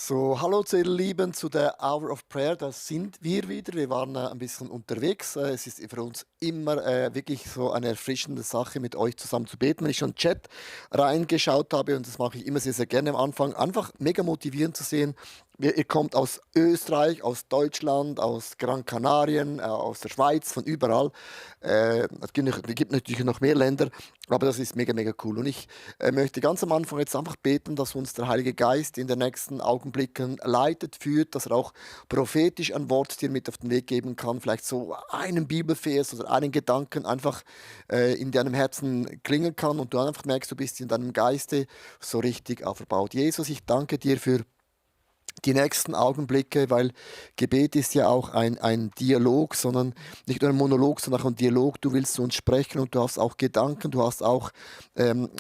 So, hallo zu ihr Lieben zu der Hour of Prayer. Da sind wir wieder. Wir waren ein bisschen unterwegs. Es ist für uns immer wirklich so eine erfrischende Sache, mit euch zusammen zu beten. Wenn ich schon in den Chat reingeschaut habe, und das mache ich immer sehr, sehr gerne am Anfang, einfach mega motivierend zu sehen. Ihr kommt aus Österreich, aus Deutschland, aus Gran Canarien, aus der Schweiz, von überall. Es gibt natürlich noch mehr Länder, aber das ist mega, mega cool. Und ich möchte ganz am Anfang jetzt einfach beten, dass uns der Heilige Geist in den nächsten Augenblicken leitet, führt, dass er auch prophetisch ein Wort dir mit auf den Weg geben kann. Vielleicht so einen Bibelvers oder einen Gedanken einfach in deinem Herzen klingen kann und du einfach merkst, du bist in deinem Geiste so richtig auferbaut. Jesus, ich danke dir für die nächsten Augenblicke, weil Gebet ist ja auch ein Dialog, sondern nicht nur ein Monolog, sondern auch ein Dialog. Du willst zu uns sprechen und du hast auch Gedanken, du hast auch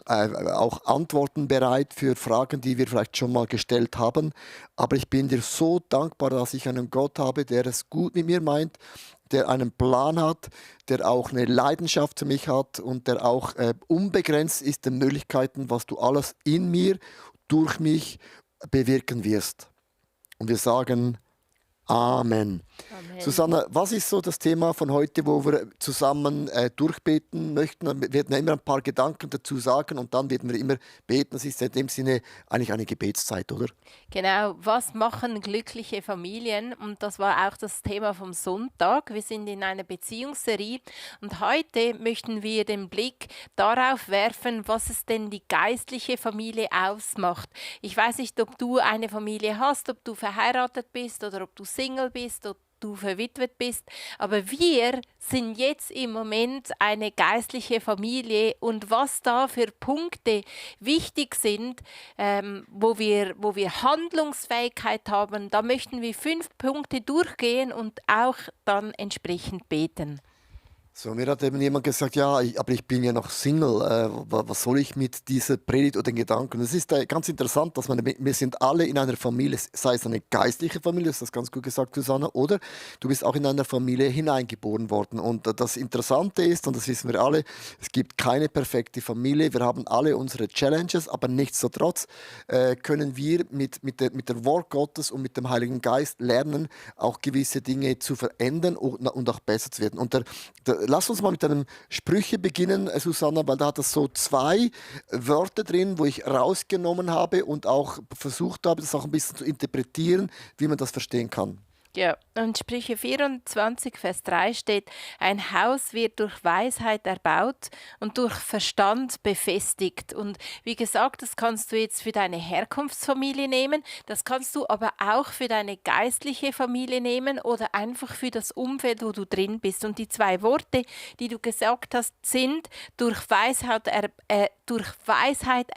Antworten bereit für Fragen, die wir vielleicht schon mal gestellt haben. Aber ich bin dir so dankbar, dass ich einen Gott habe, der es gut mit mir meint, der einen Plan hat, der auch eine Leidenschaft für mich hat und der auch unbegrenzt ist den Möglichkeiten, was du alles in mir, durch mich bewirken wirst. Und wir sagen Amen. Amen. Susanne, was ist so das Thema von heute, wo wir zusammen durchbeten möchten? Wir werden ja immer ein paar Gedanken dazu sagen und dann werden wir immer beten. Das ist in dem Sinne eigentlich eine Gebetszeit, oder? Genau, was machen glückliche Familien? Und das war auch das Thema vom Sonntag. Wir sind in einer Beziehungsserie und heute möchten wir den Blick darauf werfen, was es denn die geistliche Familie ausmacht. Ich weiß nicht, ob du eine Familie hast, ob du verheiratet bist oder ob du Single bist oder du verwitwet bist, aber wir sind jetzt im Moment eine geistliche Familie und was da für Punkte wichtig sind, wo wir Handlungsfähigkeit haben, da möchten wir 5 Punkte durchgehen und auch dann entsprechend beten. So, mir hat eben jemand gesagt, ja, aber ich bin ja noch Single. Was soll ich mit dieser Predigt oder den Gedanken? Es ist ganz interessant, dass wir sind alle in einer Familie, sei es eine geistliche Familie, das ist das ganz gut gesagt, Susanna, oder du bist auch in einer Familie hineingeboren worden. Und das Interessante ist, und das wissen wir alle, es gibt keine perfekte Familie. Wir haben alle unsere Challenges, aber nichtsdestotrotz können wir mit der Wort Gottes und mit dem Heiligen Geist lernen, auch gewisse Dinge zu verändern und auch besser zu werden. Lass uns mal mit einem Sprüche beginnen, Susanna, weil da hat es so zwei Wörter drin, wo ich rausgenommen habe und auch versucht habe, das auch ein bisschen zu interpretieren, wie man das verstehen kann. Ja, und Sprüche 24, Vers 3 steht, ein Haus wird durch Weisheit erbaut und durch Verstand befestigt. Und wie gesagt, das kannst du jetzt für deine Herkunftsfamilie nehmen, das kannst du aber auch für deine geistliche Familie nehmen oder einfach für das Umfeld, wo du drin bist. Und die zwei Worte, die du gesagt hast, sind durch Weisheit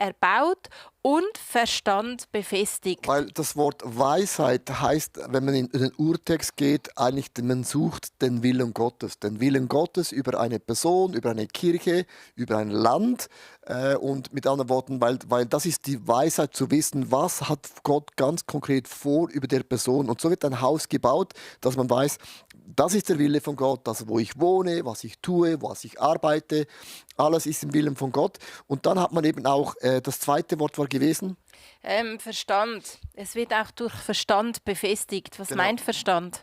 erbaut und Verstand befestigt. Weil das Wort Weisheit heißt, wenn man in den Urtext geht, eigentlich, man sucht den Willen Gottes. Den Willen Gottes über eine Person, über eine Kirche, über ein Land. Und mit anderen Worten, weil das ist die Weisheit zu wissen, was hat Gott ganz konkret vor über der Person. Und so wird ein Haus gebaut, dass man weiß, das ist der Wille von Gott, das, wo ich wohne, was ich tue, was ich arbeite, alles ist im Willen von Gott. Und dann hat man eben auch, das zweite Wort war gewesen, Verstand. Es wird auch durch Verstand befestigt. Was genau. meint Verstand?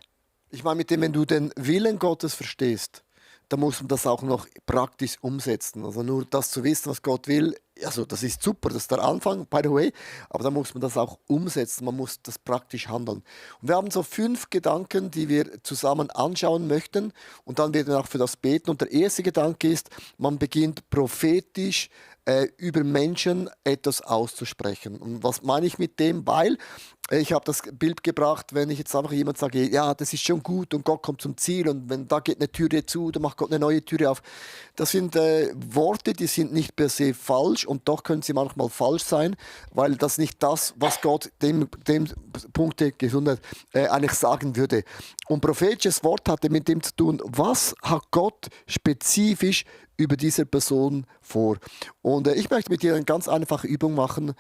Ich meine, mit dem, wenn du den Willen Gottes verstehst, dann muss man das auch noch praktisch umsetzen. Also nur das zu wissen, was Gott will, also das ist super, das ist der Anfang, by the way, aber dann muss man das auch umsetzen, man muss das praktisch handeln. Und wir haben so 5 Gedanken, die wir zusammen anschauen möchten und dann werden wir auch für das beten. Und der erste Gedanke ist, man beginnt prophetisch über Menschen etwas auszusprechen. Und was meine ich mit dem? Weil ich habe das Bild gebracht, wenn ich jetzt einfach jemand sage, ja, das ist schon gut und Gott kommt zum Ziel und wenn da geht eine Türe zu, dann macht Gott eine neue Türe auf. Das sind Worte, die sind nicht per se falsch und doch können sie manchmal falsch sein, weil das nicht das, was Gott dem Punkt der Gesundheit eigentlich sagen würde. Und prophetisches Wort hatte mit dem zu tun, was hat Gott spezifisch über diese Person vor. Und ich möchte mit dir eine ganz einfache Übung machen,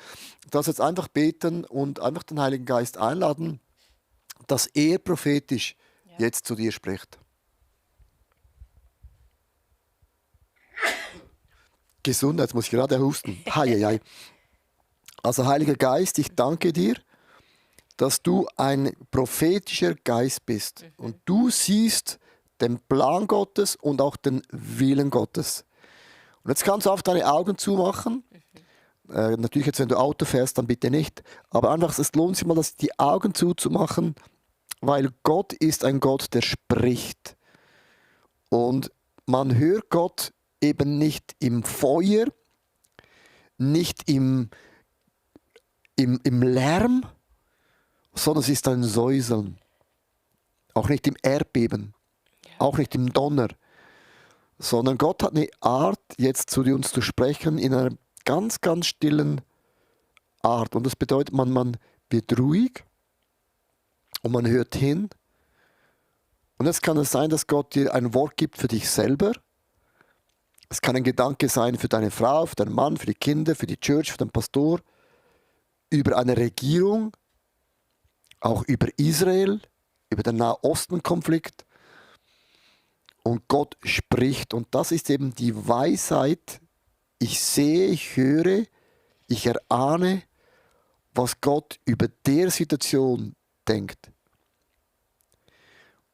dass jetzt einfach beten und einfach den Heiligen Geist einladen, dass er prophetisch Ja. jetzt zu dir spricht. Gesundheit, jetzt muss ich gerade husten. Hei, hei, hei. Also Heiliger Geist, ich danke dir, dass du ein prophetischer Geist bist und du siehst den Plan Gottes und auch den Willen Gottes. Und jetzt kannst du auch deine Augen zumachen. Natürlich jetzt, wenn du Auto fährst, dann bitte nicht. Aber einfach, es lohnt sich mal, die Augen zuzumachen, weil Gott ist ein Gott, der spricht. Und man hört Gott eben nicht im Feuer, nicht im Lärm, sondern es ist ein Säuseln. Auch nicht im Erdbeben, auch nicht im Donner. Sondern Gott hat eine Art, jetzt zu uns zu sprechen, in einer ganz, ganz stillen Art. Und das bedeutet, man wird ruhig und man hört hin. Und jetzt kann es sein, dass Gott dir ein Wort gibt für dich selber. Es kann ein Gedanke sein für deine Frau, für deinen Mann, für die Kinder, für die Church, für den Pastor, über eine Regierung, auch über Israel, über den Nahosten-Konflikt. Und Gott spricht. Und das ist eben die Weisheit. Ich sehe, ich höre, ich erahne, was Gott über der Situation denkt.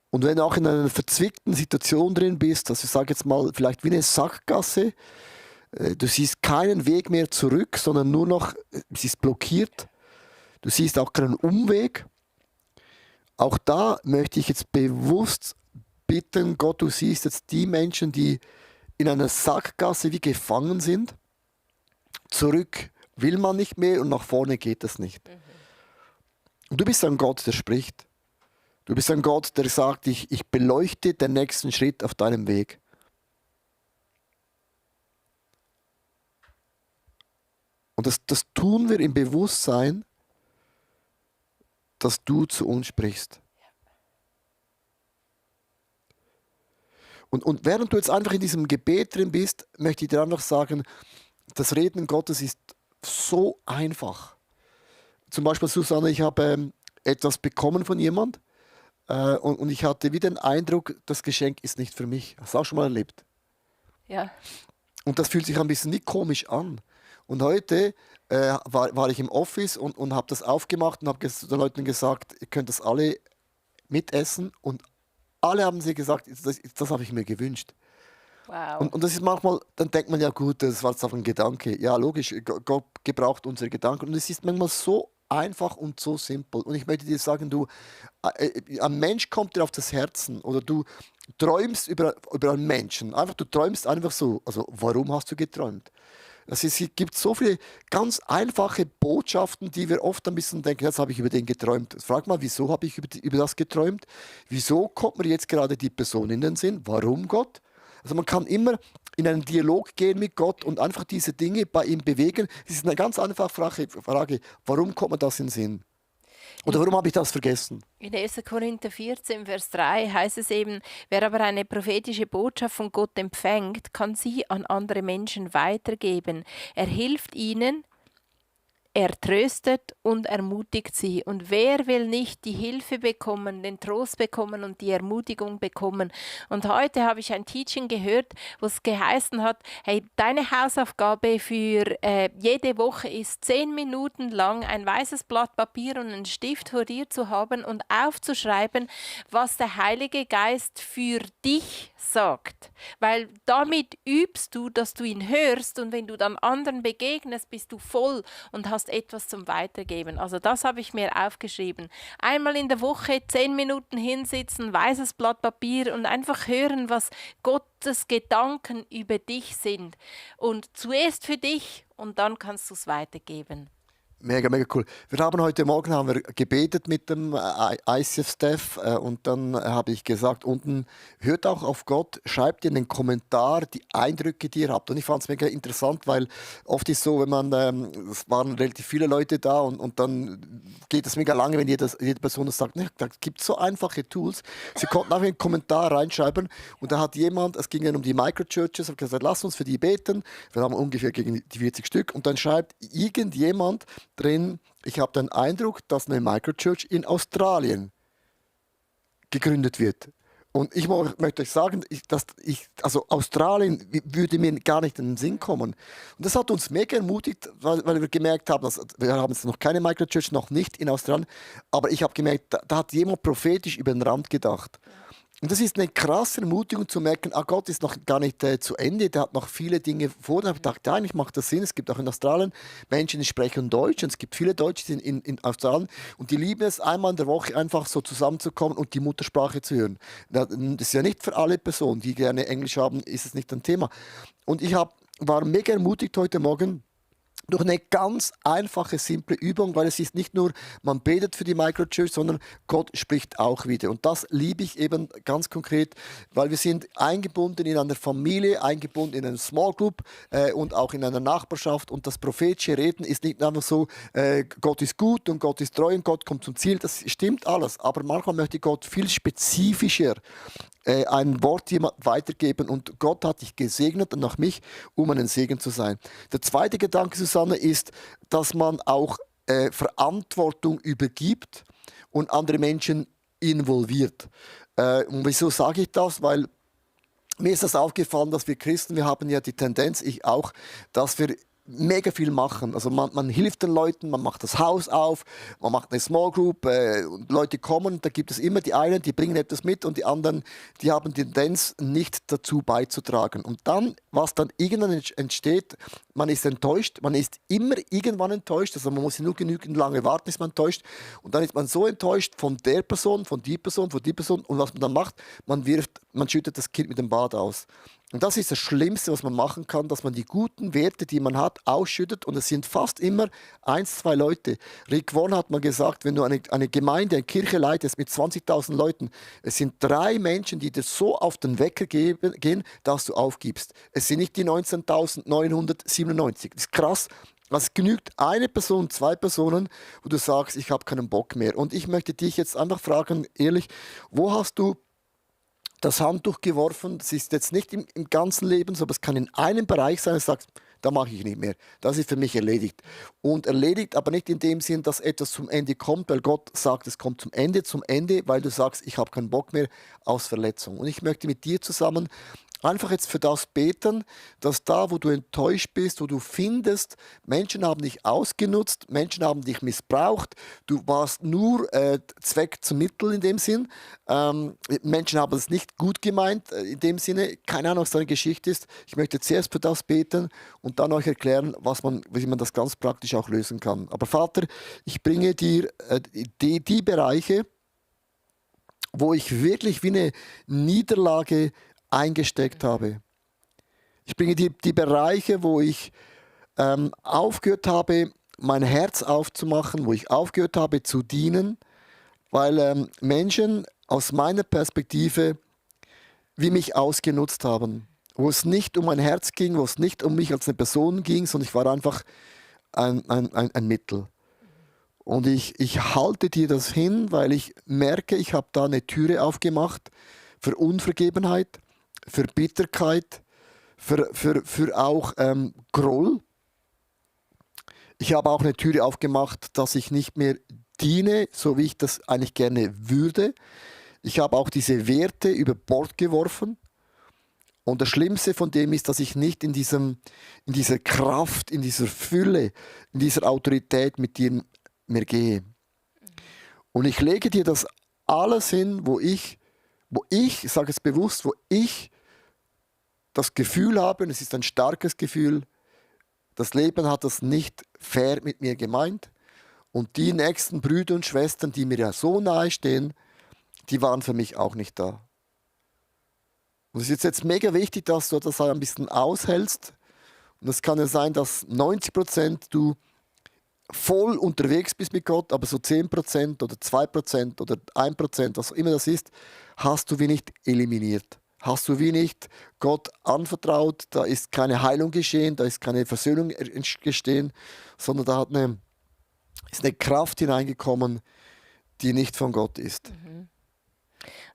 Und wenn du auch in einer verzwickten Situation drin bist, also ich sage jetzt mal, vielleicht wie eine Sackgasse, du siehst keinen Weg mehr zurück, sondern nur noch, es ist blockiert. Du siehst auch keinen Umweg. Auch da möchte ich jetzt bewusst bitten, Gott, du siehst jetzt die Menschen, die in einer Sackgasse wie gefangen sind. Zurück will man nicht mehr und nach vorne geht es nicht. Und du bist ein Gott, der spricht. Du bist ein Gott, der sagt, ich beleuchte den nächsten Schritt auf deinem Weg. Und das tun wir im Bewusstsein, dass du zu uns sprichst. Und während du jetzt einfach in diesem Gebet drin bist, möchte ich dir einfach sagen, das Reden Gottes ist so einfach. Zum Beispiel, Susanne, ich habe etwas bekommen von jemand und ich hatte wieder den Eindruck, das Geschenk ist nicht für mich. Hast du auch schon mal erlebt? Ja. Und das fühlt sich ein bisschen nicht komisch an. Und heute war ich im Office und habe das aufgemacht und habe den Leuten gesagt, ihr könnt das alle mitessen. Und alle haben sie gesagt, das habe ich mir gewünscht. Wow. Und das ist manchmal, dann denkt man ja gut, das war jetzt einfach ein Gedanke. Ja, logisch, Gott gebraucht unsere Gedanken. Und es ist manchmal so einfach und so simpel. Und ich möchte dir sagen, ein Mensch kommt dir auf das Herzen oder du träumst über einen Menschen. Du träumst einfach so. Also warum hast du geträumt? Es gibt so viele ganz einfache Botschaften, die wir oft ein bisschen denken, jetzt habe ich über den geträumt. Frag mal, wieso habe ich über das geträumt? Wieso kommt mir jetzt gerade die Person in den Sinn? Warum Gott? Also man kann immer in einen Dialog gehen mit Gott und einfach diese Dinge bei ihm bewegen. Es ist eine ganz einfache Frage, warum kommt mir das in den Sinn? Oder warum habe ich das vergessen? In 1. Korinther 14, Vers 3 heißt es eben, wer aber eine prophetische Botschaft von Gott empfängt, kann sie an andere Menschen weitergeben. Er hilft ihnen, er tröstet und ermutigt sie. Und wer will nicht die Hilfe bekommen, den Trost bekommen und die Ermutigung bekommen? Und heute habe ich ein Teaching gehört, wo es geheißen hat, hey, deine Hausaufgabe für jede Woche ist 10 Minuten lang ein weißes Blatt Papier und einen Stift vor dir zu haben und aufzuschreiben, was der Heilige Geist für dich sagt. Weil damit übst du, dass du ihn hörst und wenn du dann anderen begegnest, bist du voll und hast etwas zum Weitergeben. Also das habe ich mir aufgeschrieben. Einmal in der Woche 10 Minuten hinsitzen, weißes Blatt Papier und einfach hören, was Gottes Gedanken über dich sind. Und zuerst für dich und dann kannst du es weitergeben. Mega, mega cool. Heute Morgen haben wir gebetet mit dem ICF-Staff und dann habe ich gesagt, unten hört auch auf Gott, schreibt in den Kommentar die Eindrücke, die ihr habt. Und ich fand es mega interessant, weil oft ist so, wenn man, es waren relativ viele Leute da und dann geht es mega lange, wenn jede Person das sagt, da gibt es so einfache Tools. Sie konnten auch einen Kommentar reinschreiben und da hat jemand, es ging ja um die Microchurches, hat gesagt, lass uns für die beten. Wir haben ungefähr gegen die 40 Stück und dann schreibt irgendjemand drin, ich habe den Eindruck, dass eine Microchurch in Australien gegründet wird. Und ich möchte euch sagen, also Australien würde mir gar nicht in den Sinn kommen. Und das hat uns mega ermutigt, weil wir gemerkt haben, dass, wir haben jetzt noch keine Microchurch, noch nicht in Australien, aber ich habe gemerkt, da hat jemand prophetisch über den Rand gedacht. Und das ist eine krasse Ermutigung zu merken, Gott ist noch gar nicht zu Ende, der hat noch viele Dinge vor. Da habe ich gedacht, ja, eigentlich macht das Sinn. Es gibt auch in Australien Menschen, die sprechen Deutsch und es gibt viele Deutsche in Australien und die lieben es, einmal in der Woche einfach so zusammenzukommen und die Muttersprache zu hören. Das ist ja nicht für alle Personen, die gerne Englisch haben, ist es nicht ein Thema. Und war mega ermutigt heute Morgen, durch eine ganz einfache, simple Übung, weil es ist nicht nur, man betet für die Microchurch, sondern Gott spricht auch wieder. Und das liebe ich eben ganz konkret, weil wir sind eingebunden in einer Familie, eingebunden in einer Small Group und auch in einer Nachbarschaft. Und das prophetische Reden ist nicht einfach so, Gott ist gut und Gott ist treu und Gott kommt zum Ziel. Das stimmt alles. Aber manchmal möchte Gott viel spezifischer ein Wort jemand weitergeben und Gott hat dich gesegnet und auch mich, um ein Segen zu sein. Der zweite Gedanke, Susanne, ist, dass man auch Verantwortung übergibt und andere Menschen involviert. Und wieso sage ich das? Weil mir ist das aufgefallen, dass wir Christen, wir haben ja die Tendenz, ich auch, dass wir mega viel machen. Also man hilft den Leuten, man macht das Haus auf, man macht eine Small Group, und Leute kommen, da gibt es immer die einen, die bringen etwas mit und die anderen, die haben die Tendenz, nicht dazu beizutragen. Und dann, was dann irgendwann entsteht, man ist enttäuscht, man ist immer irgendwann enttäuscht, also man muss nur genügend lange warten, ist man enttäuscht und dann ist man so enttäuscht von der Person, von die Person, von die Person und was man dann macht, man schüttet das Kind mit dem Bad aus. Und das ist das Schlimmste, was man machen kann, dass man die guten Werte, die man hat, ausschüttet. Und es sind fast immer 1, 2 Leute. Rick Warren hat mal gesagt, wenn du eine Gemeinde, eine Kirche leitest mit 20.000 Leuten, es sind 3 Menschen, die dir so auf den Wecker gehen, dass du aufgibst. Es sind nicht die 19.997. Das ist krass. Es genügt eine Person, 2 Personen, wo du sagst, ich habe keinen Bock mehr. Und ich möchte dich jetzt einfach fragen, ehrlich, wo hast du das Handtuch geworfen? Das ist jetzt nicht im ganzen Leben so, aber es kann in einem Bereich sein, dass du sagst, da mache ich nicht mehr. Das ist für mich erledigt. Und erledigt, aber nicht in dem Sinn, dass etwas zum Ende kommt, weil Gott sagt, es kommt zum Ende, weil du sagst, ich habe keinen Bock mehr aus Verletzung. Und ich möchte mit dir zusammen einfach jetzt für das beten, dass da, wo du enttäuscht bist, wo du findest, Menschen haben dich ausgenutzt, Menschen haben dich missbraucht, du warst nur Zweck zum Mittel in dem Sinn. Menschen haben es nicht gut gemeint in dem Sinne. Keine Ahnung, was deine Geschichte ist. Ich möchte zuerst für das beten und dann euch erklären, wie man das ganz praktisch auch lösen kann. Aber Vater, ich bringe dir die Bereiche, wo ich wirklich wie eine Niederlage eingesteckt habe. Ich bringe die Bereiche, wo ich aufgehört habe, mein Herz aufzumachen, wo ich aufgehört habe zu dienen, weil Menschen aus meiner Perspektive wie mich ausgenutzt haben, wo es nicht um mein Herz ging, wo es nicht um mich als eine Person ging, sondern ich war einfach ein Mittel. Und ich halte dir das hin, weil ich merke, ich habe da eine Türe aufgemacht für Unvergebenheit, für Bitterkeit, für auch Groll. Ich habe auch eine Türe aufgemacht, dass ich nicht mehr diene, so wie ich das eigentlich gerne würde. Ich habe auch diese Werte über Bord geworfen. Und das Schlimmste von dem ist, dass ich nicht in dieser Kraft, in dieser Fülle, in dieser Autorität mit dir mehr gehe. Und ich lege dir das alles hin, wo ich sage es bewusst, wo ich das Gefühl habe, und es ist ein starkes Gefühl, das Leben hat das nicht fair mit mir gemeint. Und die nächsten Brüder und Schwestern, die mir ja so nahe stehen, die waren für mich auch nicht da. Und es ist jetzt mega wichtig, dass du das ein bisschen aushältst. Und es kann ja sein, dass 90% du voll unterwegs bist mit Gott, aber so 10% oder 2% oder 1%, was auch immer das ist, hast du wie nicht eliminiert. Hast du wie nicht Gott anvertraut, da ist keine Heilung geschehen, da ist keine Versöhnung geschehen, sondern da ist eine Kraft hineingekommen, die nicht von Gott ist.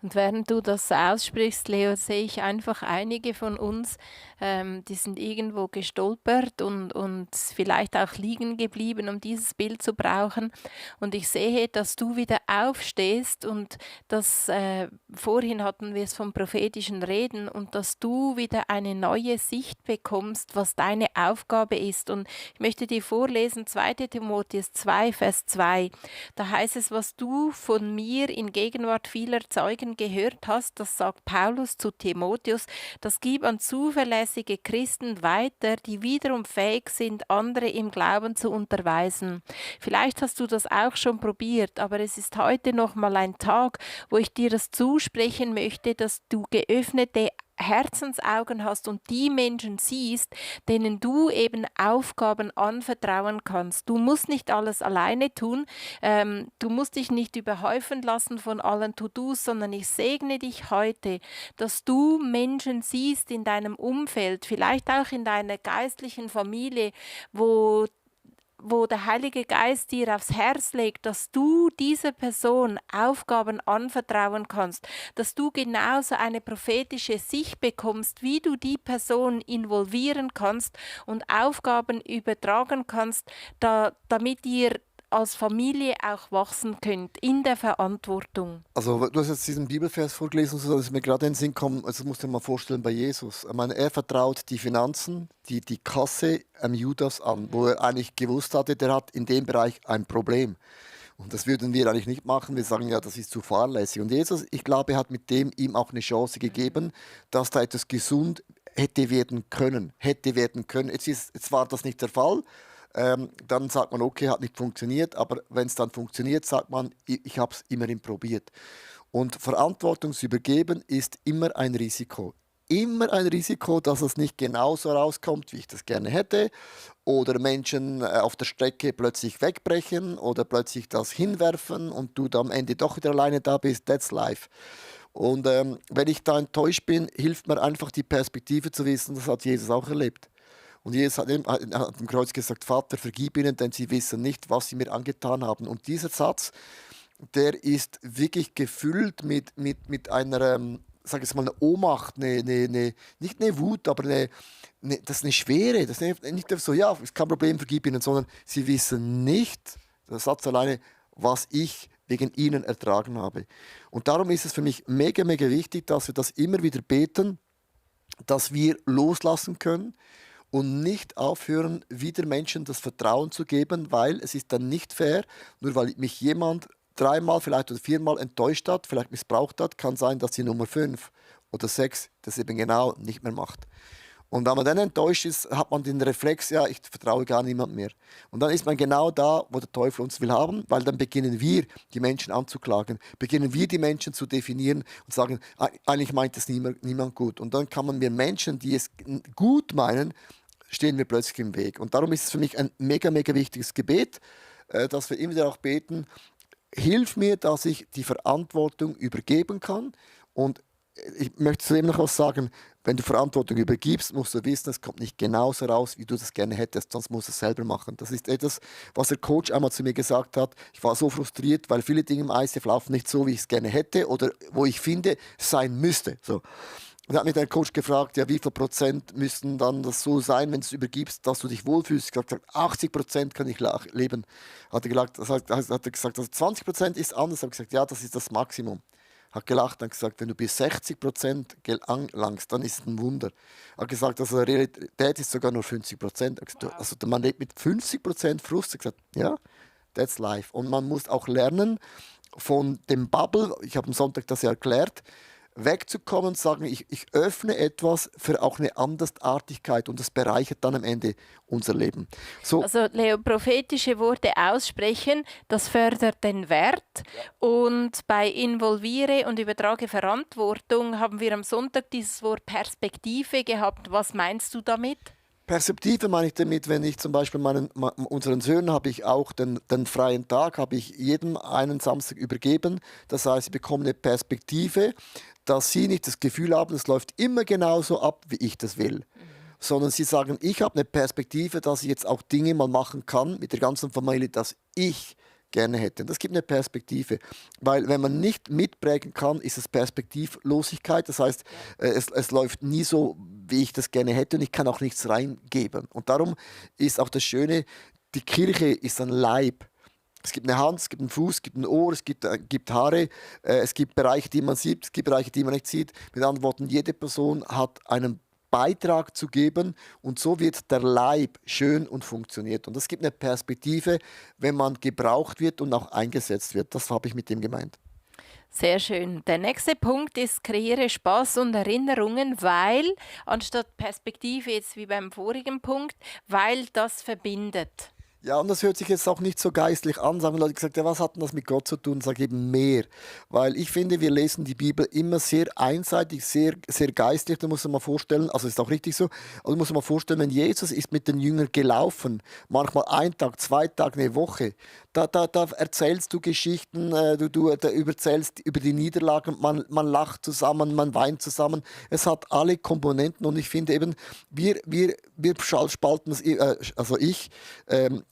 Und während du das aussprichst, Leo, sehe ich einfach einige von uns, die sind irgendwo gestolpert und vielleicht auch liegen geblieben, um dieses Bild zu brauchen. Und ich sehe, dass du wieder aufstehst und vorhin hatten wir es vom prophetischen Reden und dass du wieder eine neue Sicht bekommst, was deine Aufgabe ist. Und ich möchte dir vorlesen, 2. Timotheus 2, Vers 2. Da heißt es, was du von mir in Gegenwart vieler Zeugen gehört hast, das sagt Paulus zu Timotheus, das gib an zuverlässige Christen weiter, die wiederum fähig sind, andere im Glauben zu unterweisen. Vielleicht hast du das auch schon probiert, aber es ist heute noch mal ein Tag, wo ich dir das zusprechen möchte, dass du geöffnete Herzensaugen hast und die Menschen siehst, denen du eben Aufgaben anvertrauen kannst. Du musst nicht alles alleine tun, du musst dich nicht überhäufen lassen von allen To-Dos, sondern ich segne dich heute, dass du Menschen siehst in deinem Umfeld, vielleicht auch in deiner geistlichen Familie, wo der Heilige Geist dir aufs Herz legt, dass du dieser Person Aufgaben anvertrauen kannst, dass du genauso eine prophetische Sicht bekommst, wie du die Person involvieren kannst und Aufgaben übertragen kannst, damit ihr als Familie auch wachsen könnt in der Verantwortung. Also, du hast jetzt diesen Bibelvers vorgelesen, so dass mir gerade in den Sinn kommt, also das musst du dir mal vorstellen bei Jesus. Ich meine, er vertraut die Finanzen, die Kasse Judas an, wo er eigentlich gewusst hatte, der hat in dem Bereich ein Problem. Und das würden wir eigentlich nicht machen. Wir sagen ja, das ist zu fahrlässig. Und Jesus, ich glaube, er hat mit dem ihm auch eine Chance gegeben, dass da etwas gesund hätte werden können. Jetzt war das nicht der Fall. Dann sagt man, okay, hat nicht funktioniert, aber wenn es dann funktioniert, sagt man, ich habe es immerhin probiert. Und Verantwortung zu übergeben ist immer ein Risiko. Immer ein Risiko, dass es nicht genauso rauskommt, wie ich das gerne hätte, oder Menschen auf der Strecke plötzlich wegbrechen oder plötzlich das hinwerfen und du dann am Ende doch wieder alleine da bist. That's life. Und wenn ich da enttäuscht bin, hilft mir einfach die Perspektive zu wissen, das hat Jesus auch erlebt. Und Jesus hat am Kreuz gesagt, Vater, vergib ihnen, denn sie wissen nicht, was sie mir angetan haben. Und dieser Satz, der ist wirklich gefüllt mit einer, sag ich mal, eine Ohnmacht, nicht eine Wut, aber das ist eine Schwere. Das ist nicht so, ja, ist kein Problem, vergib ihnen, sondern sie wissen nicht, der Satz alleine, was ich wegen ihnen ertragen habe. Und darum ist es für mich mega, mega wichtig, dass wir das immer wieder beten, dass wir loslassen können und nicht aufhören, wieder Menschen das Vertrauen zu geben, weil es ist dann nicht fair, nur weil mich jemand 3-mal vielleicht oder 4-mal enttäuscht hat, vielleicht missbraucht hat, kann sein, dass die Nummer 5 oder 6 das eben genau nicht mehr macht. Und wenn man dann enttäuscht ist, hat man den Reflex, ja, ich vertraue gar niemand mehr. Und dann ist man genau da, wo der Teufel uns will haben, weil dann beginnen wir, die Menschen anzuklagen, beginnen wir, die Menschen zu definieren und sagen, eigentlich meint es niemand gut. Und dann kann man mir Menschen, die es gut meinen, stehen wir plötzlich im Weg. Und darum ist es für mich ein mega, mega wichtiges Gebet, dass wir immer wieder auch beten, hilf mir, dass ich die Verantwortung übergeben kann. Und ich möchte zu dem noch was sagen, wenn du Verantwortung übergibst, musst du wissen, es kommt nicht genauso raus, wie du das gerne hättest, sonst musst du es selber machen. Das ist etwas, was der Coach einmal zu mir gesagt hat. Ich war so frustriert, weil viele Dinge im ICF laufen nicht so, wie ich es gerne hätte oder wo ich finde, es sein müsste. So. Und dann hat mich der Coach gefragt, ja, wie viel Prozent müssten dann das so sein, wenn du es übergibst, dass du dich wohlfühlst? Ich habe gesagt, 80% kann ich leben. Hat er gesagt, also 20% ist anders. Ich habe gesagt, ja, das ist das Maximum. Hat gelacht und gesagt, wenn du bis 60% gelangst, dann ist es ein Wunder. Hat gesagt, also Realität ist sogar nur 50%. Also man lebt mit 50% Frust. Ich gesagt, ja, that's life. Und man muss auch lernen von dem Bubble, ich habe am Sonntag das ja erklärt, wegzukommen und sagen, ich öffne etwas für auch eine Andersartigkeit und das bereichert dann am Ende unser Leben. So. Also Leo, prophetische Worte aussprechen, das fördert den Wert. Ja. Und bei Involviere und Übertrage Verantwortung haben wir am Sonntag dieses Wort Perspektive gehabt. Was meinst du damit? Perspektive meine ich damit, wenn ich zum Beispiel unseren Söhnen habe ich auch den freien Tag, habe ich jedem einen Samstag übergeben. Das heißt, sie bekommen eine Perspektive, dass sie nicht das Gefühl haben, es läuft immer genauso ab, wie ich das will. Sondern sie sagen, ich habe eine Perspektive, dass ich jetzt auch Dinge mal machen kann mit der ganzen Familie, dass ich gerne hätte. Das gibt eine Perspektive, weil wenn man nicht mitprägen kann, ist es Perspektivlosigkeit. Das heißt, es läuft nie so, wie ich das gerne hätte und ich kann auch nichts reingeben. Und darum ist auch das Schöne, die Kirche ist ein Leib. Es gibt eine Hand, es gibt einen Fuß, es gibt ein Ohr, gibt Haare, es gibt Bereiche, die man sieht, es gibt Bereiche, die man nicht sieht. Mit anderen Worten, jede Person hat einen Beitrag zu geben und so wird der Leib schön und funktioniert. Und das gibt eine Perspektive, wenn man gebraucht wird und auch eingesetzt wird. Das habe ich mit dem gemeint. Sehr schön. Der nächste Punkt ist, kreiere Spaß und Erinnerungen, weil, anstatt Perspektive jetzt wie beim vorigen Punkt, weil das verbindet. Ja, und das hört sich jetzt auch nicht so geistlich an. Sagen Leute gesagt, ja, was hat denn das mit Gott zu tun? Sag eben mehr. Weil ich finde, wir lesen die Bibel immer sehr einseitig, sehr, sehr geistlich. Da muss man mal vorstellen, also ist auch richtig so, also muss man mal vorstellen, wenn Jesus ist mit den Jüngern gelaufen, manchmal 1 Tag, 2 Tage, eine Woche, da erzählst du Geschichten, du erzählst über die Niederlagen, man lacht zusammen, man weint zusammen. Es hat alle Komponenten und ich finde eben, wir spalten das, also ich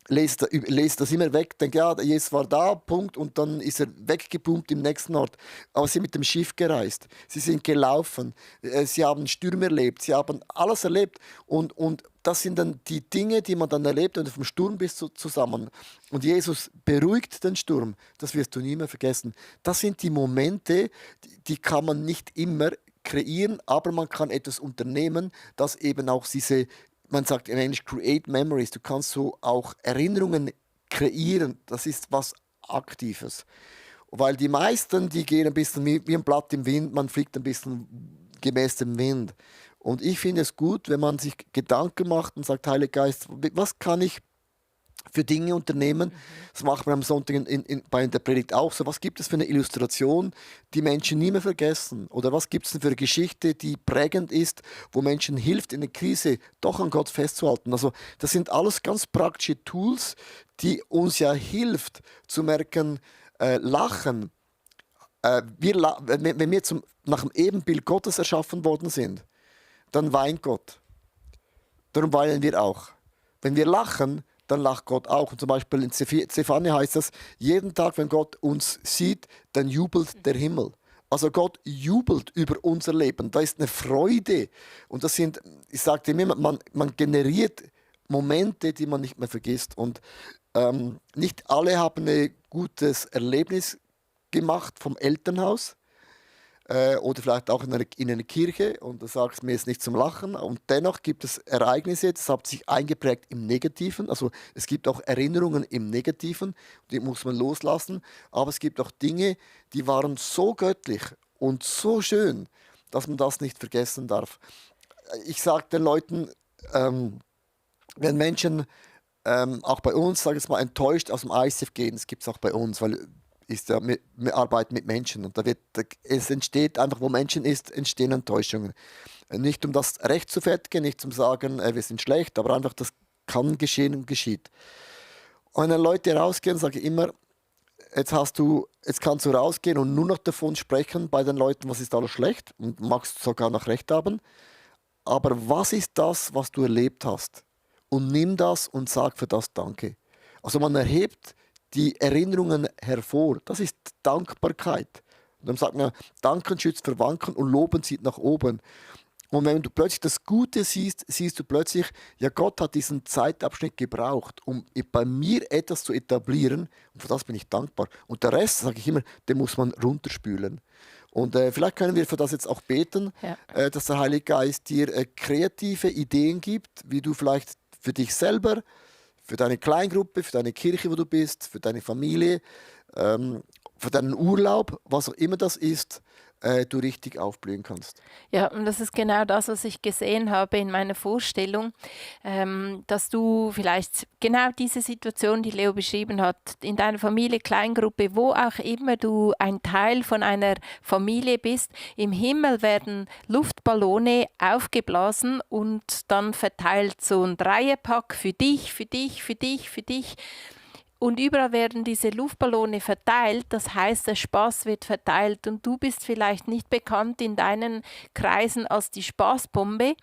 lese das immer weg, denke, ja, Jesus war da, Punkt, und dann ist er weggepumpt im nächsten Ort. Aber sie sind mit dem Schiff gereist, sie sind gelaufen, sie haben Stürme erlebt, sie haben alles erlebt und das sind dann die Dinge, die man dann erlebt, wenn du vom Sturm bist zusammen. Und Jesus beruhigt den Sturm, das wirst du nie mehr vergessen. Das sind die Momente, die kann man nicht immer kreieren, aber man kann etwas unternehmen, das eben auch diese, man sagt in Englisch, create memories. Du kannst so auch Erinnerungen kreieren. Das ist was Aktives. Weil die meisten, die gehen ein bisschen wie ein Blatt im Wind, man fliegt ein bisschen gemäß dem Wind. Und ich finde es gut, wenn man sich Gedanken macht und sagt, Heiliger Geist, was kann ich für Dinge unternehmen? Das macht man am Sonntag bei der Predigt auch so. Was gibt es für eine Illustration, die Menschen nie mehr vergessen? Oder was gibt es denn für eine Geschichte, die prägend ist, wo Menschen hilft, in der Krise doch an Gott festzuhalten? Also das sind alles ganz praktische Tools, die uns ja hilft zu merken, Lachen. Wenn wir nach dem Ebenbild Gottes erschaffen worden sind, dann weint Gott. Darum weinen wir auch. Wenn wir lachen, dann lacht Gott auch. Und zum Beispiel in Zephania heißt das, jeden Tag, wenn Gott uns sieht, dann jubelt der Himmel. Also Gott jubelt über unser Leben. Da ist eine Freude. Und das sind, ich sagte immer, man generiert Momente, die man nicht mehr vergisst. Und nicht alle haben ein gutes Erlebnis gemacht vom Elternhaus. Oder vielleicht auch in einer Kirche und du sagst, mir ist nicht zum Lachen. Und dennoch gibt es Ereignisse, das hat sich eingeprägt im Negativen. Also es gibt auch Erinnerungen im Negativen, die muss man loslassen. Aber es gibt auch Dinge, die waren so göttlich und so schön, dass man das nicht vergessen darf. Ich sage den Leuten, wenn Menschen auch bei uns, sage ich mal, enttäuscht aus dem ICF gehen, das gibt es auch bei uns, weil ist ja, wir arbeiten mit Menschen und es entsteht einfach, wo Menschen ist, entstehen Enttäuschungen. Nicht um das Recht zu fertigen, nicht zum sagen, wir sind schlecht, aber einfach, das kann geschehen und geschieht. Und wenn Leute rausgehen, sage ich immer, jetzt kannst du rausgehen und nur noch davon sprechen bei den Leuten, was ist alles schlecht und magst sogar noch Recht haben. Aber was ist das, was du erlebt hast? Und nimm das und sag für das Danke. Also man erhebt die Erinnerungen hervor. Das ist Dankbarkeit. Und dann sagt man, Danken schützt vor Wanken und Loben zieht nach oben. Und wenn du plötzlich das Gute siehst, siehst du plötzlich, ja, Gott hat diesen Zeitabschnitt gebraucht, um bei mir etwas zu etablieren. Und für das bin ich dankbar. Und der Rest, sage ich immer, den muss man runterspülen. Und vielleicht können wir für das jetzt auch beten, dass der Heilige Geist dir kreative Ideen gibt, wie du vielleicht für dich selber, für deine Kleingruppe, für deine Kirche, wo du bist, für deine Familie, für deinen Urlaub, was auch immer das ist, du richtig aufblühen kannst. Ja, und das ist genau das, was ich gesehen habe in meiner Vorstellung, dass du vielleicht genau diese Situation, die Leo beschrieben hat, in deiner Familie, Kleingruppe, wo auch immer du ein Teil von einer Familie bist, im Himmel werden Luftballone aufgeblasen und dann verteilt so ein Dreierpack für dich, für dich, für dich, für dich. Und überall werden diese Luftballone verteilt, das heißt, der Spaß wird verteilt und du bist vielleicht nicht bekannt in deinen Kreisen als die Spaßbombe,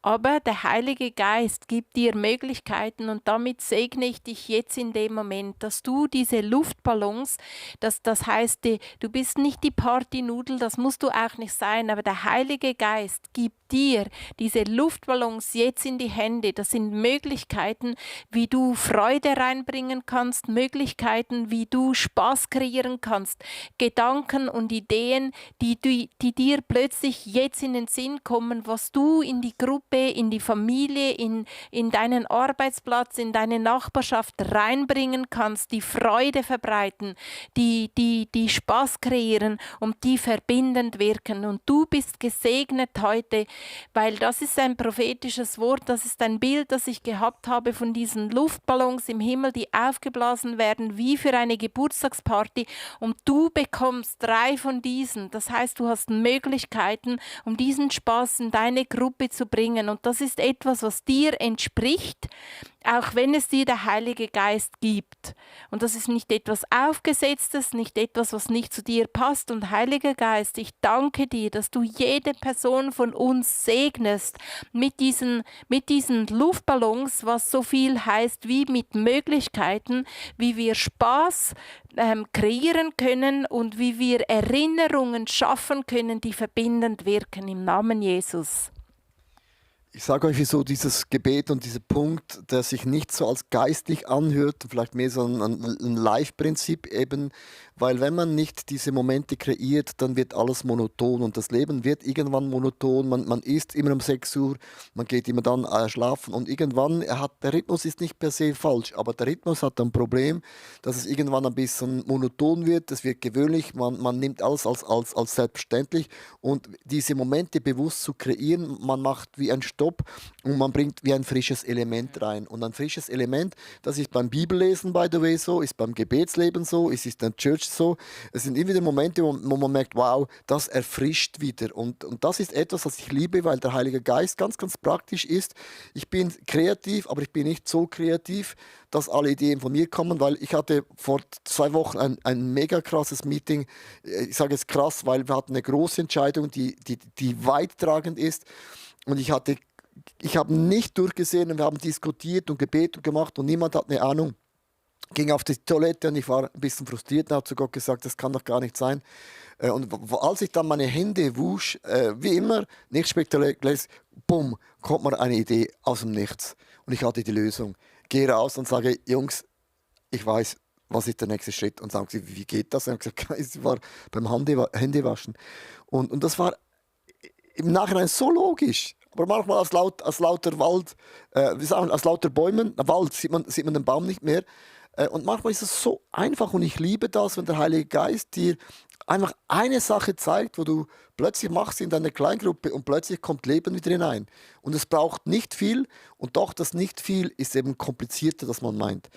aber der Heilige Geist gibt dir Möglichkeiten und damit segne ich dich jetzt in dem Moment, dass du diese Luftballons, das heißt, du bist nicht die Partynudel, das musst du auch nicht sein, aber der Heilige Geist gibt dir diese Luftballons jetzt in die Hände. Das sind Möglichkeiten, wie du Freude reinbringen kannst, Möglichkeiten, wie du Spaß kreieren kannst, Gedanken und Ideen, die dir plötzlich jetzt in den Sinn kommen, was du in die Gruppe, in die Familie, in deinen Arbeitsplatz, in deine Nachbarschaft reinbringen kannst, die Freude verbreiten, die Spaß kreieren und die verbindend wirken. Und du bist gesegnet heute, weil das ist ein prophetisches Wort, das ist ein Bild, das ich gehabt habe von diesen Luftballons im Himmel, die aufgeblasen werden wie für eine Geburtstagsparty und du bekommst 3 von diesen. Das heißt, du hast Möglichkeiten, um diesen Spaß in deine Gruppe zu bringen und das ist etwas, was dir entspricht, auch wenn es dir der Heilige Geist gibt. Und das ist nicht etwas Aufgesetztes, nicht etwas, was nicht zu dir passt. Und Heiliger Geist, ich danke dir, dass du jede Person von uns segnest mit diesen Luftballons, was so viel heißt wie mit Möglichkeiten, wie wir Spaß kreieren können und wie wir Erinnerungen schaffen können, die verbindend wirken im Namen Jesus. Ich sage euch, wieso dieses Gebet und dieser Punkt, der sich nicht so als geistlich anhört, vielleicht mehr so ein Live-Prinzip eben, weil wenn man nicht diese Momente kreiert, dann wird alles monoton und das Leben wird irgendwann monoton. Man isst immer um 6 Uhr, man geht immer dann schlafen und irgendwann der Rhythmus ist nicht per se falsch, aber der Rhythmus hat ein Problem, dass es irgendwann ein bisschen monoton wird, es wird gewöhnlich, man nimmt alles als selbstverständlich und diese Momente bewusst zu kreieren, man macht wie ein Stopp und man bringt wie ein frisches Element rein. Und ein frisches Element, das ist beim Bibellesen, by the way, so, ist beim Gebetsleben so, ist in der Church so. Es sind immer wieder Momente, wo man merkt, wow, das erfrischt wieder. Und das ist etwas, was ich liebe, weil der Heilige Geist ganz, ganz praktisch ist. Ich bin kreativ, aber ich bin nicht so kreativ, dass alle Ideen von mir kommen, weil ich hatte vor 2 Wochen ein mega krasses Meeting. Ich sage es krass, weil wir hatten eine große Entscheidung, die weittragend ist. Und ich habe nicht durchgesehen und wir haben diskutiert und gebetet und gemacht und niemand hat eine Ahnung. Ging auf die Toilette und ich war ein bisschen frustriert und habe zu Gott gesagt, das kann doch gar nicht sein. Und als ich dann meine Hände wusch, wie immer, nicht spektakulär, bumm, kommt mir eine Idee aus dem Nichts. Und ich hatte die Lösung. Gehe raus und sage, Jungs, ich weiß, was ist der nächste Schritt? Und sagen sie, wie geht das? Und ich habe gesagt, es war beim Händewaschen. Und das war im Nachhinein so logisch. Aber manchmal aus lauter Wald, aus lauter Bäumen, Wald sieht man den Baum nicht mehr. Und manchmal ist es so einfach und ich liebe das, wenn der Heilige Geist dir einfach eine Sache zeigt, wo du plötzlich machst in deiner Kleingruppe und plötzlich kommt Leben wieder hinein. Und es braucht nicht viel und doch das nicht viel ist eben komplizierter, als man meint.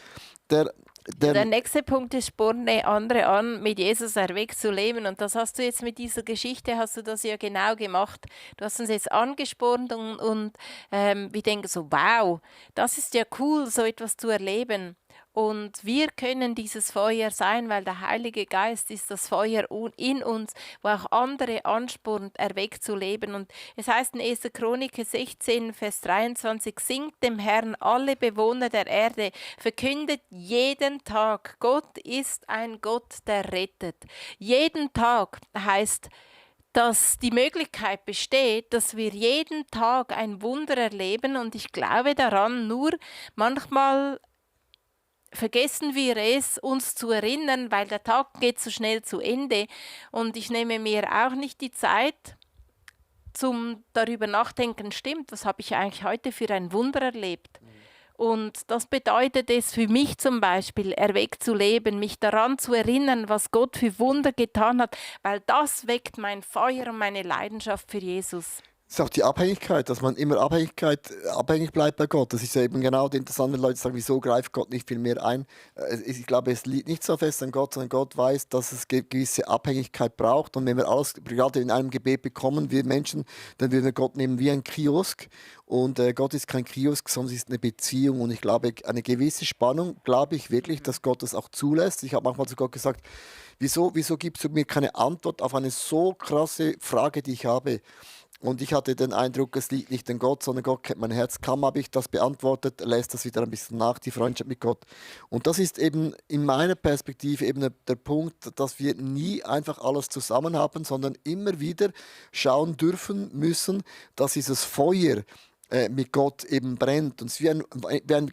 Der nächste Punkt ist, sporne andere an, mit Jesus erweckt zu leben. Und das hast du jetzt mit dieser Geschichte, hast du das ja genau gemacht. Du hast uns jetzt angespornt und wir denken so, wow, das ist ja cool, so etwas zu erleben. Und wir können dieses Feuer sein, weil der Heilige Geist ist das Feuer in uns, wo auch andere anspornt, erweckt zu leben. Und es heißt in 1. Chronik 16, Vers 23, singt dem Herrn alle Bewohner der Erde, verkündet jeden Tag, Gott ist ein Gott, der rettet. Jeden Tag heißt, dass die Möglichkeit besteht, dass wir jeden Tag ein Wunder erleben und ich glaube daran, nur manchmal vergessen wir es, uns zu erinnern, weil der Tag geht so schnell zu Ende und ich nehme mir auch nicht die Zeit zum darüber nachdenken, stimmt, was habe ich eigentlich heute für ein Wunder erlebt? Und das bedeutet es für mich zum Beispiel, erweckt zu leben, mich daran zu erinnern, was Gott für Wunder getan hat, weil das weckt mein Feuer und meine Leidenschaft für Jesus. ist auch die Abhängigkeit, dass man immer abhängig bleibt bei Gott. Das ist ja eben genau das Interessante, wenn Leute sagen, wieso greift Gott nicht viel mehr ein? Ich glaube, es liegt nicht so fest an Gott, sondern Gott weiß, dass es gewisse Abhängigkeit braucht. Und wenn wir alles gerade in einem Gebet bekommen, wir Menschen, dann würden wir Gott nehmen wie ein Kiosk. Und Gott ist kein Kiosk, sondern es ist eine Beziehung. Und ich glaube, eine gewisse Spannung, glaube ich wirklich, dass Gott das auch zulässt. Ich habe manchmal zu Gott gesagt, wieso gibst du mir keine Antwort auf eine so krasse Frage, die ich habe? Und ich hatte den Eindruck, es liegt nicht an Gott, sondern Gott kennt mein Herz. Kaum habe ich das beantwortet, lässt das wieder ein bisschen nach, die Freundschaft mit Gott. Und das ist eben in meiner Perspektive eben der Punkt, dass wir nie einfach alles zusammen haben, sondern immer wieder schauen dürfen müssen, dass dieses Feuer mit Gott eben brennt. Und es ist wie ein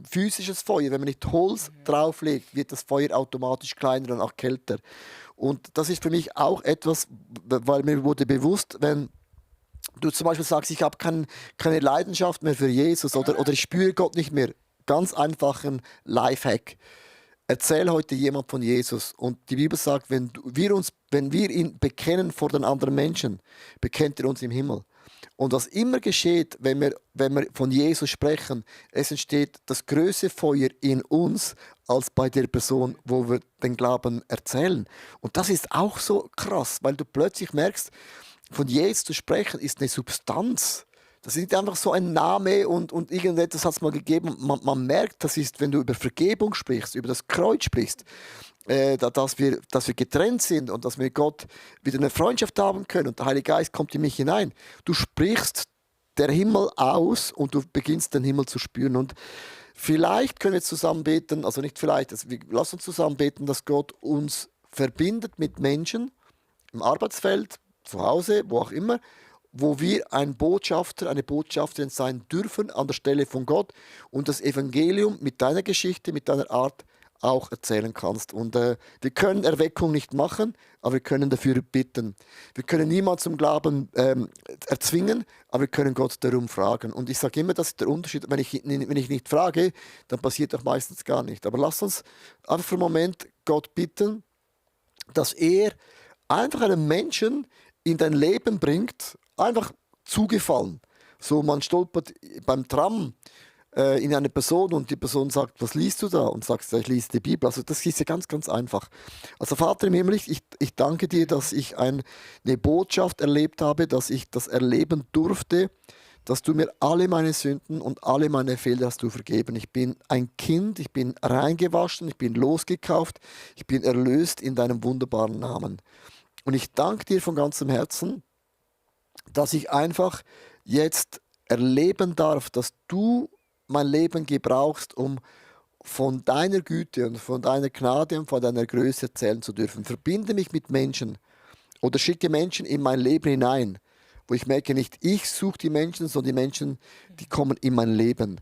physisches Feuer. Wenn man nicht Holz drauflegt, wird das Feuer automatisch kleiner und auch kälter. Und das ist für mich auch etwas, weil mir wurde bewusst, wenn du zum Beispiel sagst, ich habe keine Leidenschaft mehr für Jesus oder ich spüre Gott nicht mehr. Ganz einfachen Lifehack. Erzähl heute jemand von Jesus. Und die Bibel sagt, wenn wir ihn bekennen vor den anderen Menschen, bekennt er uns im Himmel. Und was immer geschieht, wenn wir von Jesus sprechen, es entsteht das größte Feuer in uns als bei der Person, wo wir den Glauben erzählen. Und das ist auch so krass, weil du plötzlich merkst, von Jesus zu sprechen, ist eine Substanz. Das ist nicht einfach so ein Name und irgendetwas hat es mal gegeben. Man merkt, das ist, wenn du über Vergebung sprichst, über das Kreuz sprichst, dass wir getrennt sind und dass wir mit Gott wieder eine Freundschaft haben können und der Heilige Geist kommt in mich hinein. Du sprichst der Himmel aus und du beginnst den Himmel zu spüren. Und vielleicht können wir jetzt zusammen beten, also nicht vielleicht, lass uns zusammen beten, dass Gott uns verbindet mit Menschen im Arbeitsfeld, zu Hause, wo auch immer, wo wir ein Botschafter, eine Botschafterin sein dürfen an der Stelle von Gott und das Evangelium mit deiner Geschichte, mit deiner Art auch erzählen kannst. Und wir können Erweckung nicht machen, aber wir können dafür bitten. Wir können niemanden zum Glauben erzwingen, aber wir können Gott darum fragen. Und ich sage immer, das ist der Unterschied. Wenn ich nicht frage, dann passiert auch meistens gar nicht. Aber lass uns einfach für einen Moment Gott bitten, dass er einfach einen Menschen in dein Leben bringt, einfach zugefallen. So, man stolpert beim Tram in eine Person und die Person sagt, was liest du da? Und sagst, ich lese die Bibel. Also das ist ja ganz, ganz einfach. Also Vater im Himmel, ich danke dir, dass ich eine Botschaft erlebt habe, dass ich das erleben durfte, dass du mir alle meine Sünden und alle meine Fehler hast du vergeben. Ich bin ein Kind, ich bin reingewaschen, ich bin losgekauft, ich bin erlöst in deinem wunderbaren Namen. Und ich danke dir von ganzem Herzen, dass ich einfach jetzt erleben darf, dass du mein Leben gebrauchst, um von deiner Güte und von deiner Gnade und von deiner Größe erzählen zu dürfen. Verbinde mich mit Menschen oder schicke Menschen in mein Leben hinein, wo ich merke, nicht ich suche die Menschen, sondern die Menschen, die kommen in mein Leben.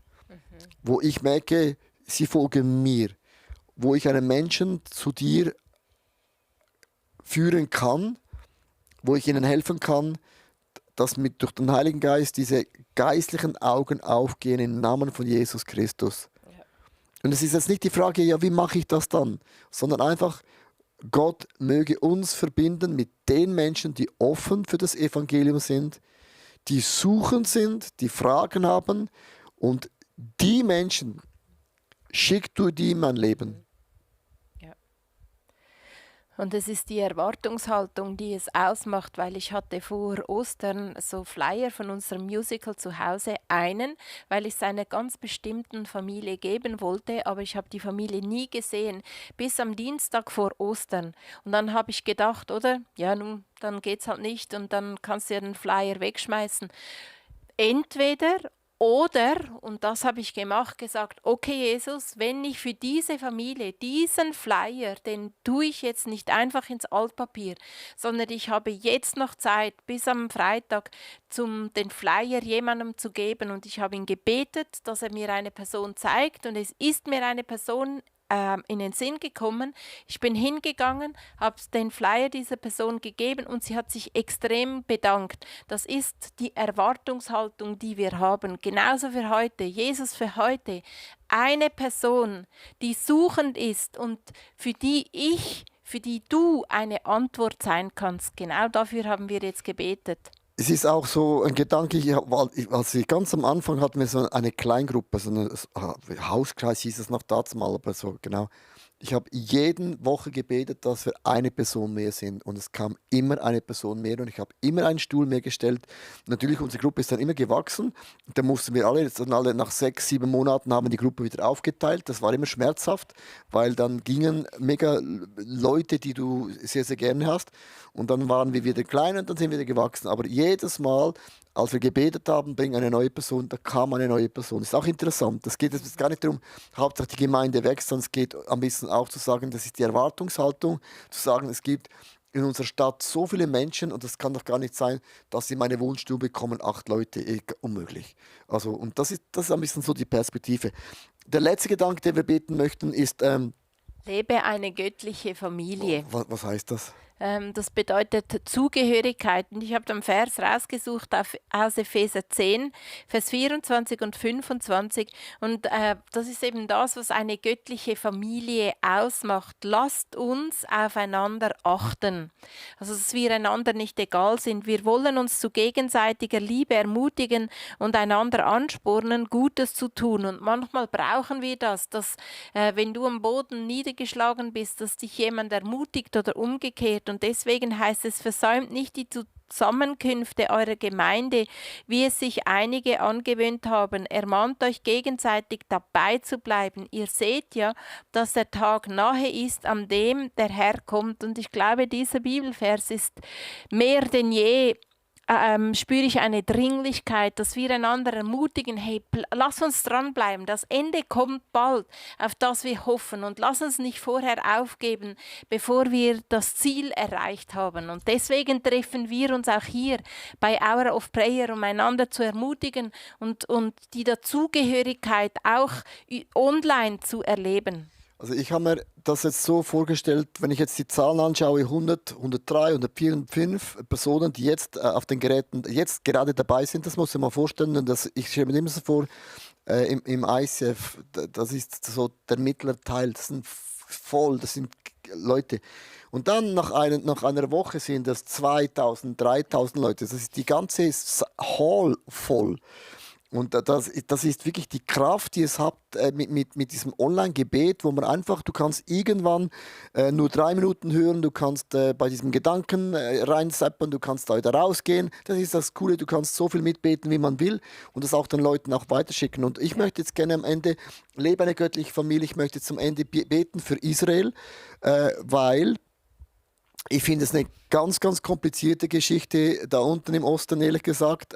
Wo ich merke, sie folgen mir. Wo ich einen Menschen zu dir führen kann, wo ich ihnen helfen kann, dass durch den Heiligen Geist diese geistlichen Augen aufgehen im Namen von Jesus Christus. Ja. Und es ist jetzt nicht die Frage, ja, wie mache ich das dann? Sondern einfach, Gott möge uns verbinden mit den Menschen, die offen für das Evangelium sind, die suchend sind, die Fragen haben und die Menschen, schick du die in mein Leben. Ja. Und es ist die Erwartungshaltung, die es ausmacht, weil ich hatte vor Ostern so Flyer von unserem Musical zu Hause, weil ich es einer ganz bestimmten Familie geben wollte, aber ich habe die Familie nie gesehen, bis am Dienstag vor Ostern. Und dann habe ich gedacht, oder? Ja, nun, dann geht's halt nicht und dann kannst du ja den Flyer wegschmeißen. Entweder oder, und das habe ich gemacht, gesagt, okay Jesus, wenn ich für diese Familie diesen Flyer, den tue ich jetzt nicht einfach ins Altpapier, sondern ich habe jetzt noch Zeit bis am Freitag, den Flyer jemandem zu geben und ich habe ihn gebetet, dass er mir eine Person zeigt und es ist mir eine Person in den Sinn gekommen. Ich bin hingegangen, habe den Flyer dieser Person gegeben und sie hat sich extrem bedankt. Das ist die Erwartungshaltung, die wir haben. Genauso für heute. Jesus für heute. Eine Person, die suchend ist und für die du eine Antwort sein kannst. Genau dafür haben wir jetzt gebetet. Es ist auch so ein Gedanke, als ich ganz am Anfang hatten wir so eine Kleingruppe, so eine Hauskreis hieß es noch dazumal, aber so genau. Ich habe jede Woche gebetet, dass wir eine Person mehr sind und es kam immer eine Person mehr und ich habe immer einen Stuhl mehr gestellt. Natürlich, unsere Gruppe ist dann immer gewachsen. Da mussten wir alle, jetzt dann alle nach 6, 7 Monaten haben wir die Gruppe wieder aufgeteilt. Das war immer schmerzhaft, weil dann gingen mega Leute, die du sehr, sehr gerne hast. Und dann waren wir wieder klein und dann sind wir wieder gewachsen. Aber jedes Mal, als wir gebetet haben, bring eine neue Person, da kam eine neue Person. Ist auch interessant. Es geht jetzt gar nicht darum, Hauptsache die Gemeinde wächst, sondern es geht ein bisschen auch zu sagen, das ist die Erwartungshaltung, zu sagen, es gibt in unserer Stadt so viele Menschen und es kann doch gar nicht sein, dass in meine Wohnstube kommen 8 Leute. Unmöglich. Also, und das ist ein bisschen so die Perspektive. Der letzte Gedanke, den wir beten möchten, ist, Lebe eine göttliche Familie. was heißt das? Das bedeutet Zugehörigkeit. Und ich habe den Vers rausgesucht aus Epheser 10, Vers 24 und 25. Und das ist eben das, was eine göttliche Familie ausmacht. Lasst uns aufeinander achten. Also, dass wir einander nicht egal sind. Wir wollen uns zu gegenseitiger Liebe ermutigen und einander anspornen, Gutes zu tun. Und manchmal brauchen wir das, dass wenn du am Boden niedergeschlagen bist, dass dich jemand ermutigt oder umgekehrt. Und deswegen heißt es, versäumt nicht die Zusammenkünfte eurer Gemeinde, wie es sich einige angewöhnt haben. Ermahnt euch gegenseitig dabei zu bleiben. Ihr seht ja, dass der Tag nahe ist, an dem der Herr kommt. Und ich glaube, dieser Bibelvers ist mehr denn je spüre ich eine Dringlichkeit, dass wir einander ermutigen, hey, lass uns dranbleiben, das Ende kommt bald, auf das wir hoffen und lass uns nicht vorher aufgeben, bevor wir das Ziel erreicht haben. Und deswegen treffen wir uns auch hier bei Hour of Prayer, um einander zu ermutigen und die Dazugehörigkeit auch online zu erleben. Also ich habe mir das jetzt so vorgestellt, wenn ich jetzt die Zahlen anschaue, 100, 103, 104 und 5 Personen, die jetzt auf den Geräten jetzt gerade dabei sind, das muss ich mal vorstellen. Und ich stelle mir immer so vor, im ICF, das ist so der mittlere Teil, das sind voll, das sind Leute. Und dann nach einer Woche sind das 2000, 3000 Leute, das ist die ganze Hall voll. Und das ist wirklich die Kraft, die es hat mit diesem Online-Gebet, wo man einfach, du kannst irgendwann nur 3 Minuten hören, du kannst bei diesem Gedanken reinseppen, du kannst da wieder rausgehen. Das ist das Coole, du kannst so viel mitbeten, wie man will und das auch den Leuten auch weiterschicken. Und ich möchte jetzt gerne am Ende, lebe eine göttliche Familie, ich möchte zum Ende beten für Israel, weil ich finde es eine ganz, ganz komplizierte Geschichte da unten im Osten, ehrlich gesagt.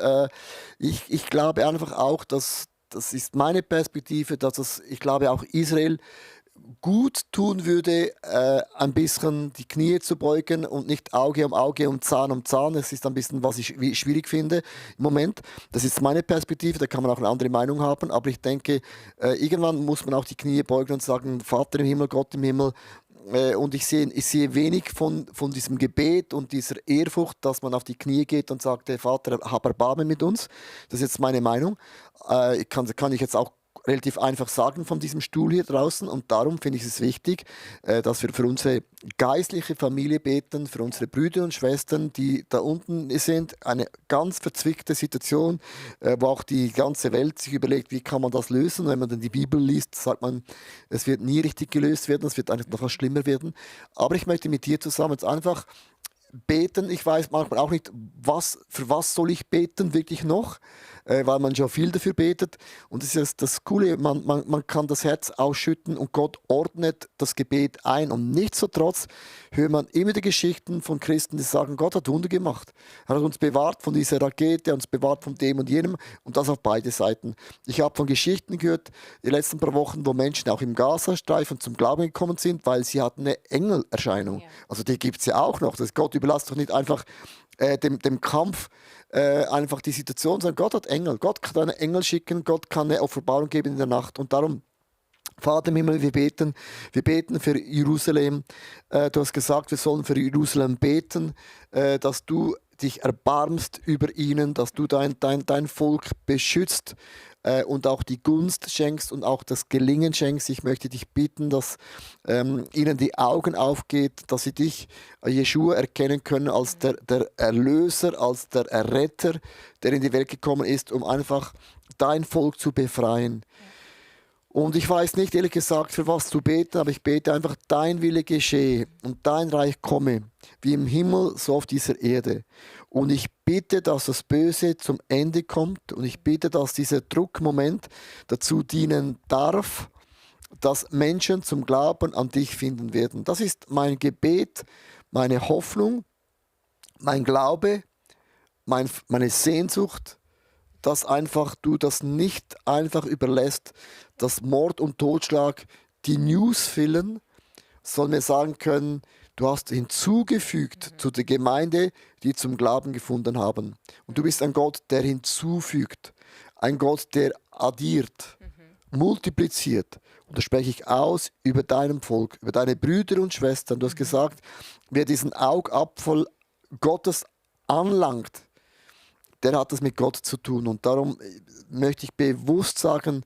Ich glaube einfach auch, dass das ist meine Perspektive, ich glaube auch Israel gut tun würde, ein bisschen die Knie zu beugen und nicht Auge um Auge und Zahn um Zahn. Das ist ein bisschen, was ich schwierig finde im Moment. Das ist meine Perspektive, da kann man auch eine andere Meinung haben, aber ich denke, irgendwann muss man auch die Knie beugen und sagen, Vater im Himmel, Gott im Himmel, und ich sehe wenig von diesem Gebet und dieser Ehrfurcht, dass man auf die Knie geht und sagt, hey, Vater, hab Erbarmen mit uns. Das ist jetzt meine Meinung. Kann ich jetzt auch relativ einfach sagen von diesem Stuhl hier draußen. Und darum finde ich es wichtig, dass wir für unsere geistliche Familie beten, für unsere Brüder und Schwestern, die da unten sind. Eine ganz verzwickte Situation, wo auch die ganze Welt sich überlegt, wie kann man das lösen. Wenn man dann die Bibel liest, sagt man, es wird nie richtig gelöst werden, es wird eigentlich noch schlimmer werden. Aber ich möchte mit dir zusammen jetzt einfach beten. Ich weiß manchmal auch nicht, für was soll ich beten wirklich noch, weil man schon viel dafür betet. Und das ist das Coole, man kann das Herz ausschütten und Gott ordnet das Gebet ein. Und nichtsdestotrotz hört man immer die Geschichten von Christen, die sagen, Gott hat Wunder gemacht. Er hat uns bewahrt von dieser Rakete, uns bewahrt von dem und jenem und das auf beide Seiten. Ich habe von Geschichten gehört, die letzten paar Wochen, wo Menschen auch im Gazastreifen zum Glauben gekommen sind, weil sie hatten eine Engelerscheinung. Ja. Also die gibt es ja auch noch. Das Gott überlasst doch nicht einfach dem Kampf einfach die Situation, sondern Gott hat Engel. Gott kann einen Engel schicken, Gott kann eine Offenbarung geben in der Nacht. Und darum, Vater im Himmel, wir beten für Jerusalem. Du hast gesagt, wir sollen für Jerusalem beten, dass du dich erbarmst über ihnen, dass du dein Volk beschützt und auch die Gunst schenkst und auch das Gelingen schenkst. Ich möchte dich bitten, dass ihnen die Augen aufgeht, dass sie dich, Jeschua, erkennen können als der Erlöser, als der Erretter, der in die Welt gekommen ist, um einfach dein Volk zu befreien. Und ich weiß nicht, ehrlich gesagt, für was zu beten, aber ich bete einfach, dein Wille geschehe und dein Reich komme, wie im Himmel, so auf dieser Erde. Und ich bitte, dass das Böse zum Ende kommt und ich bitte, dass dieser Druckmoment dazu dienen darf, dass Menschen zum Glauben an dich finden werden. Das ist mein Gebet, meine Hoffnung, mein Glaube, meine Sehnsucht, dass einfach du das nicht einfach überlässt, dass Mord und Totschlag die News füllen, sondern wir sagen können, du hast hinzugefügt zu der Gemeinde, die zum Glauben gefunden haben. Und du bist ein Gott, der hinzufügt, ein Gott, der addiert, multipliziert. Und das spreche ich aus über deinem Volk, über deine Brüder und Schwestern. Du hast gesagt, wer diesen Augapfel Gottes anlangt, der hat es mit Gott zu tun. Und darum möchte ich bewusst sagen,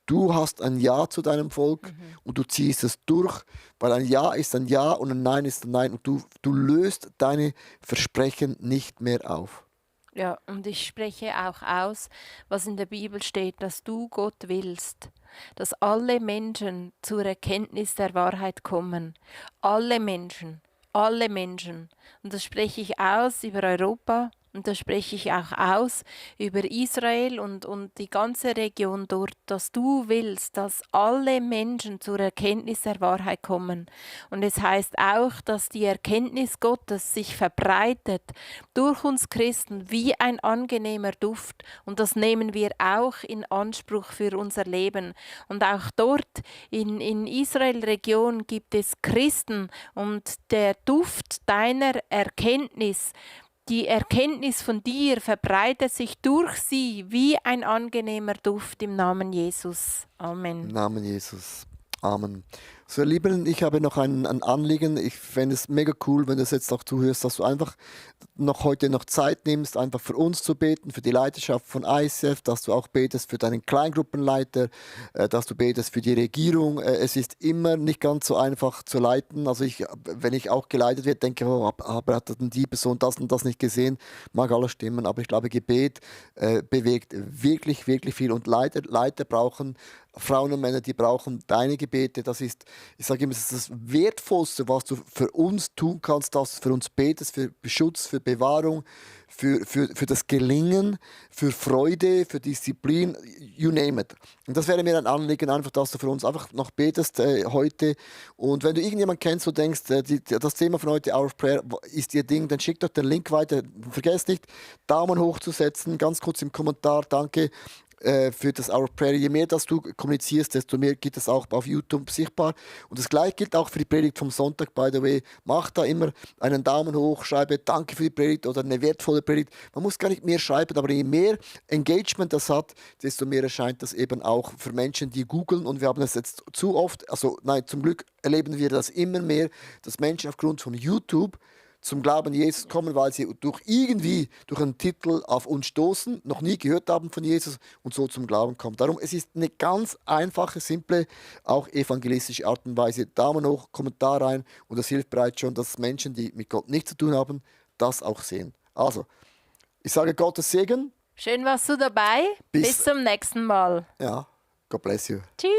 du hast ein Ja zu deinem Volk und du ziehst es durch, weil ein Ja ist ein Ja und ein Nein ist ein Nein. Und du löst deine Versprechen nicht mehr auf. Ja, und ich spreche auch aus, was in der Bibel steht, dass du Gott willst, dass alle Menschen zur Erkenntnis der Wahrheit kommen. Alle Menschen, alle Menschen. Und das spreche ich aus über Europa. Und das spreche ich auch aus über Israel und die ganze Region dort, dass du willst, dass alle Menschen zur Erkenntnis der Wahrheit kommen. Und es heißt auch, dass die Erkenntnis Gottes sich verbreitet durch uns Christen wie ein angenehmer Duft. Und das nehmen wir auch in Anspruch für unser Leben. Und auch dort in Israel-Region gibt es Christen und der Duft deiner Erkenntnis, die Erkenntnis von dir verbreitet sich durch sie wie ein angenehmer Duft im Namen Jesus. Amen. Im Namen Jesus. Amen. So, ihr Lieben, ich habe noch ein Anliegen. Ich fände es mega cool, wenn du es jetzt auch zuhörst, dass du einfach heute noch Zeit nimmst, einfach für uns zu beten, für die Leiterschaft von ICF, dass du auch betest für deinen Kleingruppenleiter, dass du betest für die Regierung. Es ist immer nicht ganz so einfach zu leiten. Also wenn ich auch geleitet werde, denke ich, oh, aber hat denn die Person das und das nicht gesehen? Mag alles stimmen, aber ich glaube, Gebet bewegt wirklich, wirklich viel. Und Leiter brauchen Frauen und Männer, die brauchen deine Gebete. Das ist, ich sage immer, das ist das Wertvollste, was du für uns tun kannst, dass du für uns betest, für Schutz, für Bewahrung, für das Gelingen, für Freude, für Disziplin, you name it. Und das wäre mir ein Anliegen, einfach, dass du für uns einfach noch betest heute. Und wenn du irgendjemanden kennst, wo du denkst, das Thema von heute, Hour of Prayer, ist ihr Ding, dann schick doch den Link weiter. Vergesst nicht, Daumen hoch zu setzen, ganz kurz im Kommentar, danke für das Hour of Prayer. Je mehr dass du kommunizierst, desto mehr geht es auch auf YouTube sichtbar. Und das gleiche gilt auch für die Predigt vom Sonntag, by the way. Mach da immer einen Daumen hoch, schreibe Danke für die Predigt oder eine wertvolle Predigt. Man muss gar nicht mehr schreiben, aber je mehr Engagement das hat, desto mehr erscheint das eben auch für Menschen, die googeln. Und wir haben das jetzt zu oft, also nein, zum Glück erleben wir das immer mehr, dass Menschen aufgrund von YouTube zum Glauben an Jesus kommen, weil sie durch einen Titel auf uns stoßen, noch nie gehört haben von Jesus und so zum Glauben kommen. Darum, es ist eine ganz einfache, simple, auch evangelistische Art und Weise. Daumen hoch, Kommentar rein und das hilft bereits schon, dass Menschen, die mit Gott nichts zu tun haben, das auch sehen. Also, ich sage Gottes Segen. Schön warst du dabei. Bis zum nächsten Mal. Ja, God bless you. Tschüss.